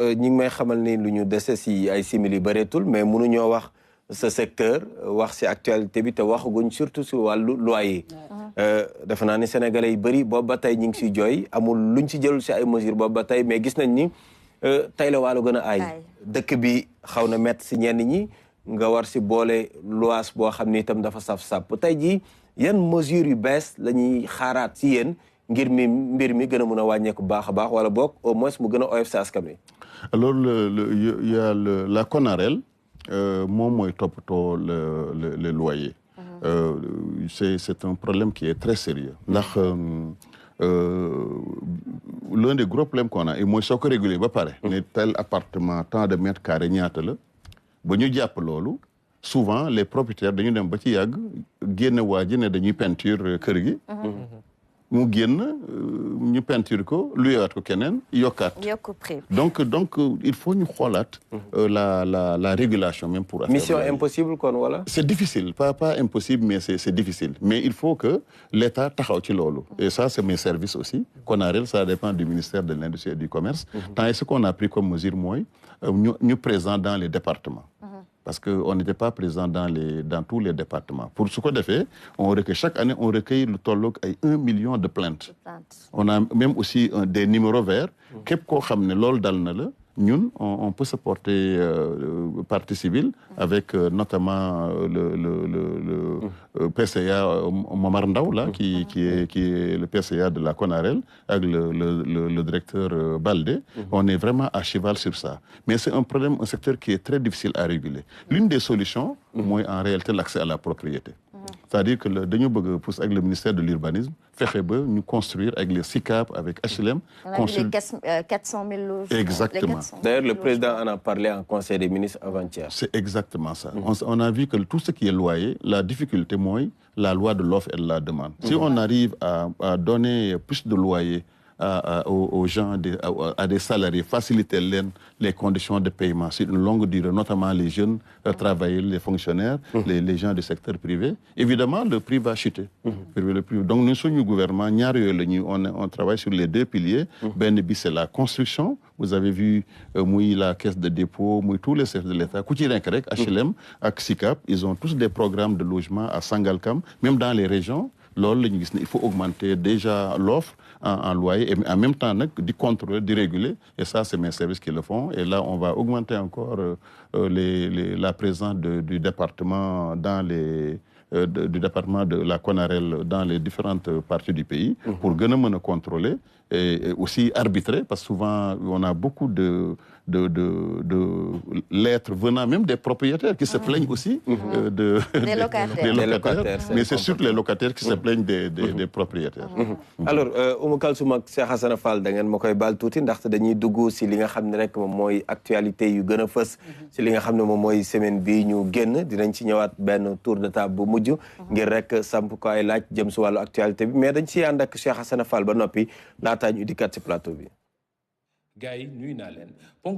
ñi ngi may xamal ni lu ñu dese si ay simili bëreetul mais mënuñoo wax ce secteur wax si actualité bi te waxaguñ surtout si wàllu loyer defe naa ni sénégalais yi bëri boobu ba tey ñu ngi siy jooy amul luñ si jëlul si ay mesures boobu ba tey mais gis nañ ni tey la wàllu gën a aay dëkk bi xaw na métti si ñenn ñi nga war si boole luwaas boo xam ni itam dafa saf-sàpp tey jii yan mesures yu bees la ñuy xaaraat si yéen ngir mbir mi gën a mën a wàññeeku baax a baax wala boog au moins mu gën a oyof si askan wi. Alors il y a la CONAREL moom mooy toppatoo le loyer. C'est un problème qui est très sérieux ndax l'un des gros problèmes qu'on a et mooy soo ko réguler ba pare ne tel appartement tant de mètres carrés ñaata la ba ñu jàpp loolu souvent les propriétaires dañu dem ba ci yàgg génn waa ji ne dañuy peinture kër gi mu génn ñu peinture ko luyewaat ko keneen yokkaat donc il faut ñu xoolaat la régulation même pour mission impossible kon wala c'est difficile pas impossible mais c'est difficile mais il faut que l'État taxaw ci loolu et ça c'est mes services aussi CONAREL ça dépend du ministère de l'Industrie et du Commerce tant et ce qu'on a pris comme mesure mooy ñu présent dans les départements parce qu'on n'était pas présent dans tous les départements. Pour ce qu'on a fait, chaque année, on recueille le tolloc à 1 million de plaintes. On a même aussi des numéros verts. Nous, on peut se porter partie civile avec notamment le PCA Momar Ndaw, là, qui est le PCA de la CONAREL, avec le directeur Baldé. On est vraiment à cheval sur ça. Mais c'est un problème, un secteur qui est très difficile à réguler. L'une des solutions, moi, en réalité, l'accès à la propriété. C'est-à-dire que avec le ministère de l'Urbanisme, nous construire avec les SICAP, avec HLM. On a vu les 400 000 logements. Exactement. D'ailleurs, le président en a parlé en Conseil des ministres avant-hier. C'est exactement ça. On a vu que tout ce qui est loyer, la difficulté, moi, la loi de l'offre et de la demande. Si on arrive à donner plus de loyers aux gens, à des salariés, faciliter les conditions de paiement sur une longue durée, notamment les jeunes travailleurs, les fonctionnaires, les gens du secteur privé, évidemment, le prix va chuter. Donc, nous sommes au gouvernement, on travaille sur les deux piliers. C'est la construction. Vous avez vu, la caisse de dépôt, tous les services de l'État, HLM, SICAP, ils ont tous des programmes de logement à Sangalkam, même dans les régions. Il faut augmenter déjà l'offre en loyer et en même temps du contrôler, du réguler. Et ça, c'est mes services qui le font. Et là, on va augmenter encore la présence du département du département de la CONAREL dans les différentes parties du pays pour contrôler et aussi arbitrer parce que souvent on a beaucoup de lettres venant même des propriétaires qui se plaignent aussi des locataires. Mais c'est surtout les locataires qui se plaignent des propriétaires. Alors Oumou Kalsoum ak Cheikh Hassana Fall da ngeen ma koy baal tuuti ndaxte dañuy dugg si li nga xam ne rek moom mooy actualité yu gën a fës si li nga xam ne moom mooy semaine bii ñu génn dinañ ci ñëwaat benn tour de table bu mujj ngir rek samp ko ay laaj jëm si wàllu actualité bi mais dañ siy ànd ak Cheikh Hassana Fall ba noppi laataa ñu dikkaat si plateau bi. gars yi nuyu naa leen